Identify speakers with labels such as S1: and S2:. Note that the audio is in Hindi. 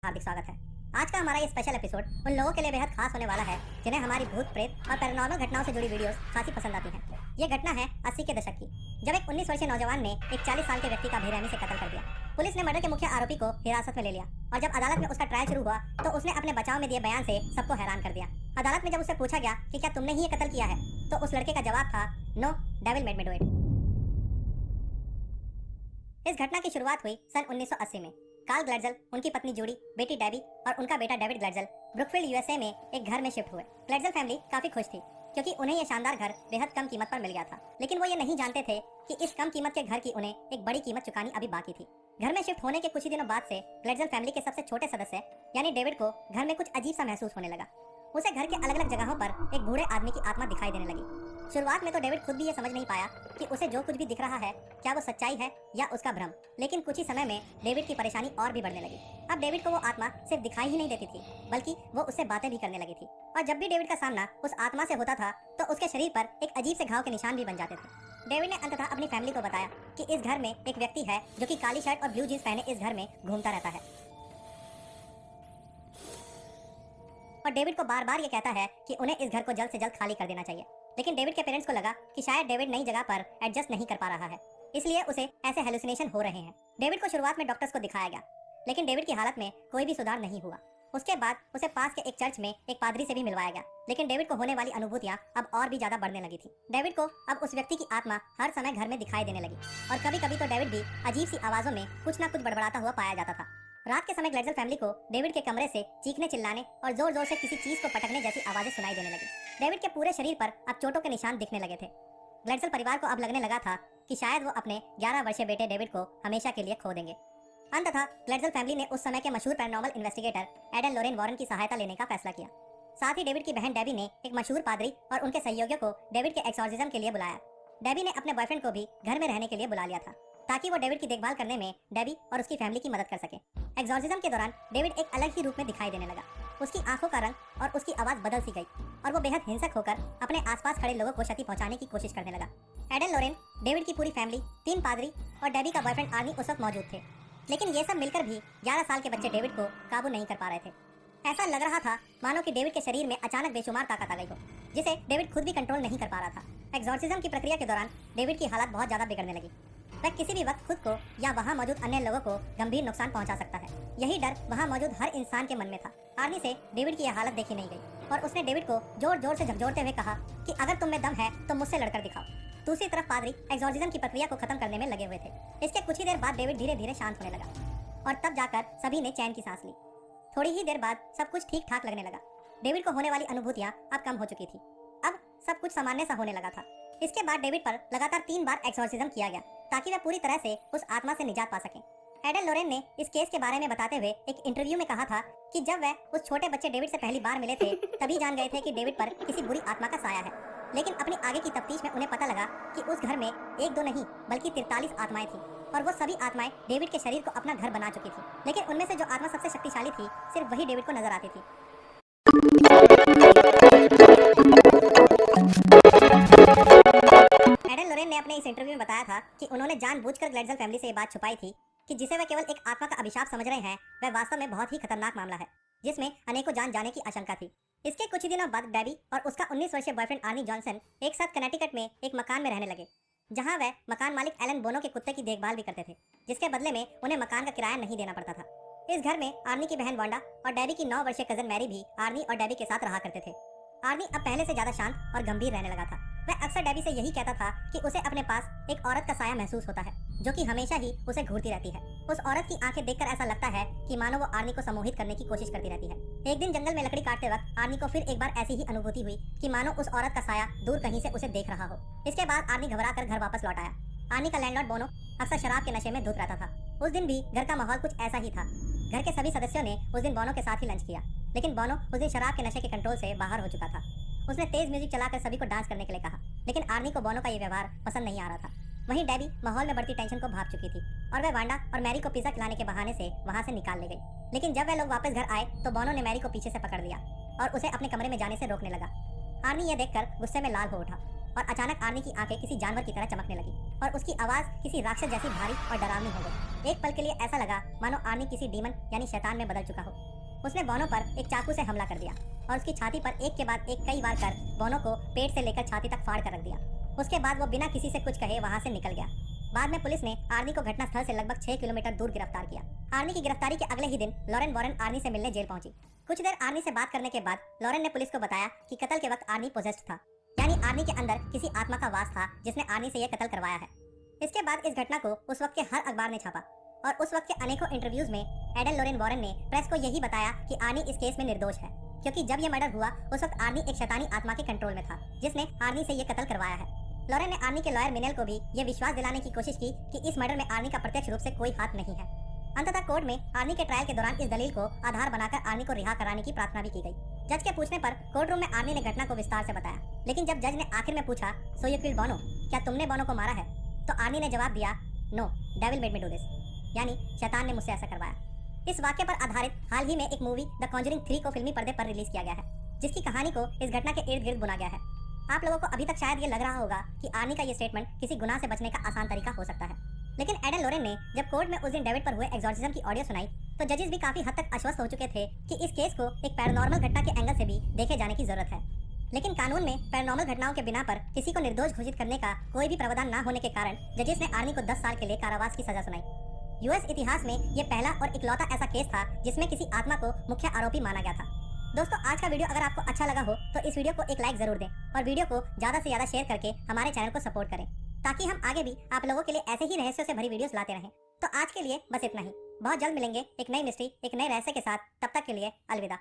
S1: हार्दिक स्वागत है। आज का हमारा ये स्पेशल एपिसोड उन लोगों के लिए बेहद खास होने वाला है जिन्हें हमारी भूत प्रेत और पैरानॉर्मल घटनाओं से जुड़ी वीडियोस खासी पसंद आती हैं। ये घटना है 80 के दशक की, जब एक 19 वर्षीय नौजवान ने एक 40 साल के व्यक्ति का बेरहमी से कत्ल कर दिया। पुलिस ने मर्डर के मुख्य आरोपी को हिरासत में ले लिया और जब अदालत में उसका ट्रायल शुरू हुआ तो उसने अपने बचाव में दिए बयान से सबको हैरान कर दिया। अदालत में जब उससे पूछा गया कि क्या तुमने ही ये कत्ल किया है, तो उस लड़के का जवाब था, no, devil made me do it. इस घटना की शुरुआत हुई सन 1980 में। कार्ल ग्लैडज़ल, उनकी पत्नी जूडी, बेटी डेबी और उनका बेटा डेविड ग्लैडज़ल ब्रुकफील्ड यूएसए में एक घर में शिफ्ट हुए। ग्लैडज़ल फैमिली काफी खुश थी क्योंकि उन्हें यह शानदार घर बेहद कम कीमत पर मिल गया था, लेकिन वो ये नहीं जानते थे कि इस कम कीमत के घर की उन्हें एक बड़ी कीमत चुकानी अभी बाकी थी। घर में शिफ्ट होने के कुछ ही दिनों बाद से ग्लैडज़ल फैमिली के सबसे छोटे सदस्य यानी डेविड को घर में कुछ अजीब सा महसूस होने लगा। उसे घर के अलग अलग जगहों पर एक बूढ़े आदमी की आत्मा दिखाई देने लगी। शुरुआत में तो डेविड खुद भी ये समझ नहीं पाया कि उसे जो कुछ भी दिख रहा है क्या वो सच्चाई है या उसका भ्रम, लेकिन कुछ ही समय में डेविड की परेशानी और भी बढ़ने लगी। अब डेविड को वो आत्मा सिर्फ दिखाई ही नहीं देती थी, बल्कि वो उससे बातें भी करने लगी थी, और जब भी डेविड का सामना उस आत्मा से होता था तो उसके शरीर पर एक अजीब से घाव के निशान भी बन जाते थे। डेविड ने अंततः अपनी फैमिली को बताया कि इस घर में एक व्यक्ति है जो कि काली शर्ट और ब्लू जींस पहने इस घर में घूमता रहता है और डेविड को बार बार ये कहता है कि उन्हें इस घर को जल्द से जल्द खाली कर देना चाहिए। लेकिन डेविड के पेरेंट्स को लगा कि शायद डेविड नई जगह पर एडजस्ट नहीं कर पा रहा है, इसलिए उसे ऐसे हेलुसिनेशन हो रहे हैं। डेविड को शुरुआत में डॉक्टर्स को दिखाया गया, लेकिन डेविड की हालत में कोई भी सुधार नहीं हुआ। उसके बाद उसे पास के एक चर्च में एक पादरी से भी मिलवाया गया, लेकिन डेविड को होने वाली अनुभूतियां अब और भी ज्यादा बढ़ने लगी थी। डेविड को अब उस व्यक्ति की आत्मा हर समय घर में दिखाई देने लगी और कभी कभी तो डेविड भी अजीब सी आवाजों में कुछ न कुछ बड़बड़ाता हुआ पाया जाता था। रात के समय ग्लैडज़ल फैमिली को डेविड के कमरे से चीखने चिल्लाने और जोर जोर से किसी चीज को पटकने जैसी आवाजें सुनाई देने लगी। डेविड के पूरे शरीर पर अब चोटों के निशान दिखने लगे थे। ग्लैडज़ल परिवार को अब लगने लगा था कि शायद वो अपने 11 वर्षीय बेटे डेविड को हमेशा के लिए खो देंगे। अंततः ग्लैडज़ल फैमिली ने उस समय के मशहूर paranormal investigator Aiden Lorraine Warren की सहायता लेने का फैसला किया। साथ ही डेविड की बहन डेबी ने एक मशहूर पादरी और उनके सहयोगियों को डेविड के एक्सॉर्सिज्म के लिए बुलाया। डेबी ने अपने बॉयफ्रेंड को भी घर में रहने के लिए बुला लिया था ताकि वो डेविड की देखभाल करने में डेबी और उसकी फैमिली की मदद कर सके। एक्सॉर्सिज्म के दौरान डेविड एक अलग ही रूप में दिखाई देने लगा। उसकी आंखों का रंग और उसकी आवाज बदल सी गई और वो बेहद हिंसक होकर अपने आसपास खड़े लोगों को क्षति पहुंचाने की कोशिश करने लगा। एडन लोरेन, डेविड की पूरी फैमिली, 3 पादरी और डेबी का बॉयफ्रेंड आर्नी उस वक्त मौजूद थे, लेकिन ये सब मिलकर भी 11 साल के बच्चे डेविड को काबू नहीं कर पा रहे थे। ऐसा लग रहा था मानो कि डेविड के शरीर में अचानक बेशुमार ताकत आ गई हो, जिसे डेविड खुद भी कंट्रोल नहीं कर पा रहा था। एक्सॉर्सिज्म की प्रक्रिया के दौरान डेविड की हालत बहुत ज्यादा बिगड़ने लगी। वह किसी भी वक्त खुद को या वहाँ मौजूद अन्य लोगों को गंभीर नुकसान पहुंचा सकता है। यही डर वहाँ मौजूद हर इंसान के मन में था। आर्नी से डेविड की यह हालत देखी नहीं गई और उसने डेविड को जोर जोर से झकझोरते हुए कहा कि अगर तुम में दम है तो मुझसे लड़कर दिखाओ। दूसरी तरफ पादरी एक्सॉर्सिज्म की प्रक्रिया को खत्म करने में लगे हुए थे। इसके कुछ ही देर बाद डेविड धीरे धीरे शांत होने लगा और तब जाकर सभी ने चैन की सांस ली। थोड़ी ही देर बाद सब कुछ ठीक ठाक लगने लगा। डेविड को होने वाली अनुभूतियां अब कम हो चुकी थी। अब सब कुछ सामान्य सा होने लगा था। इसके बाद डेविड पर लगातार 3 बार एक्सॉर्सिज्म किया गया ताकि वह पूरी तरह से उस आत्मा से निजात पा सके। एडन लोरेन ने इस केस के बारे में बताते हुए एक इंटरव्यू में कहा था कि जब वह उस छोटे बच्चे डेविड से पहली बार मिले थे तभी जान गए थे कि डेविड पर किसी बुरी आत्मा का साया है, लेकिन अपनी आगे की तफ्तीश में उन्हें पता लगा कि उस घर में 1-2 नहीं बल्कि 43 आत्माएं थी और वो सभी आत्माएं डेविड के शरीर को अपना घर बना चुकी थी, लेकिन उनमें से जो आत्मा सबसे शक्तिशाली थी सिर्फ वही डेविड को नजर आती थी। एडन लोरेन ने अपने इस इंटरव्यू में बताया था कि उन्होंने जानबूझकर ग्लैडज़ल फैमिली से ये बात छुपाई थी कि जिसे वे केवल एक आत्मा का अभिशाप समझ रहे हैं वह वास्तव में बहुत ही खतरनाक मामला है जिसमें अनेकों जान जाने की आशंका थी। इसके कुछ ही दिनों बाद डेबी और उसका 19 वर्षीय बॉयफ्रेंड आर्नी जॉनसन एक साथ कनेटिकट में एक मकान में रहने लगे, जहां वह मकान मालिक एलन बोनो के कुत्ते की देखभाल भी करते थे, जिसके बदले में उन्हें मकान का किराया नहीं देना पड़ता था। इस घर में आर्नी की बहन वांडा और डेबी की 9 वर्षीय कजन मैरी भी आर्नी और डेबी के साथ रहा करते थे। आर्नी अब पहले से ज्यादा शांत और गंभीर रहने लगा था। वह अक्सर डेबी से यही कहता था कि उसे अपने पास एक औरत का साया महसूस होता है जो कि हमेशा ही उसे घूरती रहती है। उस औरत की आंखें देखकर ऐसा लगता है कि मानो वो आर्नी को सम्मोहित करने की कोशिश करती रहती है। एक दिन जंगल में लकड़ी काटते वक्त आर्नी को फिर एक बार ऐसी ही अनुभूति हुई कि मानो उस औरत का साया दूर कहीं से उसे देख रहा हो। इसके बाद आर्नी घबराकर घर वापस लौट आया। आर्नी का लैंडलॉर्ड बोनो अक्सर शराब के नशे में धुत रहता था। उस दिन भी घर का माहौल कुछ ऐसा ही था। घर के सभी सदस्यों ने उस दिन बोनो के साथ ही लंच किया, लेकिन बोनो उस दिन शराब के नशे के कंट्रोल से बाहर हो चुका था। उसने तेज म्यूजिक चलाकर सभी को डांस करने के लिए कहा, लेकिन आर्नी को बोनो का ये व्यवहार पसंद नहीं आ रहा था। वहीं डेबी माहौल में बढ़ती टेंशन को भाप चुकी थी और वह वांडा और मैरी को पिज्जा खिलाने के बहाने से वहां से निकाल ले गई। लेकिन जब वह लोग वापस घर आए तो बोनो ने मैरी को पीछे से पकड़ लिया और उसे अपने कमरे में जाने से रोकने लगा। आर्नी यह देखकर गुस्से में लाल हो उठा और अचानक आर्नी की आंखें किसी जानवर की तरह चमकने लगी और उसकी आवाज किसी राक्षस जैसी भारी और डरावनी हो गई। एक पल के लिए ऐसा लगा मानो आर्नी किसी डीमन यानी शैतान में बदल चुका हो। उसने बोनो पर एक चाकू से हमला कर दिया और उसकी छाती पर एक के बाद एक कई बार कर बोनो को पेट से लेकर छाती तक फाड़ कर रख दिया। उसके बाद वो बिना किसी से कुछ कहे वहां से निकल गया। बाद में पुलिस ने आर्नी को घटनास्थल से लगभग 6 किलोमीटर दूर गिरफ्तार किया। आर्नी की गिरफ्तारी के अगले ही दिन लॉरेन वॉरेन आर्नी से मिलने जेल पहुंची। कुछ देर आर्नी से बात करने के बाद लॉरेन ने पुलिस को बताया कि कत्ल के वक्त आर्नी पोजेस्ड था, यानी आर्नी के अंदर किसी आत्मा का वास था जिसने आर्नी से यह कत्ल करवाया है। इसके बाद इस घटना को उस वक्त के हर अखबार ने छापा और उस वक्त के अनेकों इंटरव्यूज में एडन लॉरेन वॉरेन ने प्रेस को यही बताया कि आर्नी इस केस में निर्दोष है, क्योंकि जब यह मर्डर हुआ उस वक्त आर्नी एक शैतानी आत्मा के कंट्रोल में था जिसने आर्नी से यह कत्ल करवाया है। लॉरेन ने आर्नी के लॉयर मिनेल को भी यह विश्वास दिलाने की कोशिश की कि इस मर्डर में आर्नी का प्रत्यक्ष रूप से कोई हाथ नहीं है। अंततः कोर्ट में आर्नी के ट्रायल के दौरान इस दलील को आधार बनाकर आर्नी को रिहा कराने की प्रार्थना भी की गई। जज के पूछने पर कोर्ट रूम में आर्नी ने घटना को विस्तार से बताया, लेकिन जब जज ने आखिर में पूछा, सो यू किल्ड बोनो, क्या तुमने बोनो को मारा है, तो आर्नी ने जवाब दिया, no, devil made me do this, यानी शैतान ने मुझसे ऐसा करवाया। इस वाक्य पर आधारित हाल ही में एक मूवी द कॉन्जरिंग 3 को फिल्मी पर्दे पर रिलीज किया गया है, जिसकी कहानी को इस घटना के इर्द गिर्द बुना गया है। आप लोगों को अभी तक शायद ये लग रहा होगा कि आर्नी का ये स्टेटमेंट किसी गुनाह से बचने का आसान तरीका हो सकता है, लेकिन एडन लॉरेन ने जब कोर्ट में उस दिन डेविड पर हुए एग्जॉर्सिज्म की ऑडियो सुनाई तो जजेस भी काफी हद तक आश्वस्त हो चुके थे कि इस केस को एक पैरानॉर्मल घटना के एंगल से भी देखे जाने की जरूरत है। लेकिन कानून में पैरानॉर्मल घटनाओं के बिना पर किसी को निर्दोष घोषित करने का कोई भी प्रावधान न होने के कारण जजेस ने आर्नी को 10 साल के लिए कारावास की सजा सुनाई। यूएस इतिहास में ये पहला और इकलौता ऐसा केस था जिसमें किसी आत्मा को मुख्य आरोपी माना गया था। दोस्तों, आज का वीडियो अगर आपको अच्छा लगा हो तो इस वीडियो को एक लाइक जरूर दें और वीडियो को ज्यादा से ज्यादा शेयर करके हमारे चैनल को सपोर्ट करें, ताकि हम आगे भी आप लोगों के लिए ऐसे ही रहस्यों से भरी वीडियोस लाते रहें। तो आज के लिए बस इतना ही। बहुत जल्द मिलेंगे एक नई मिस्ट्री, एक नए रहस्य के साथ। तब तक के लिए अलविदा।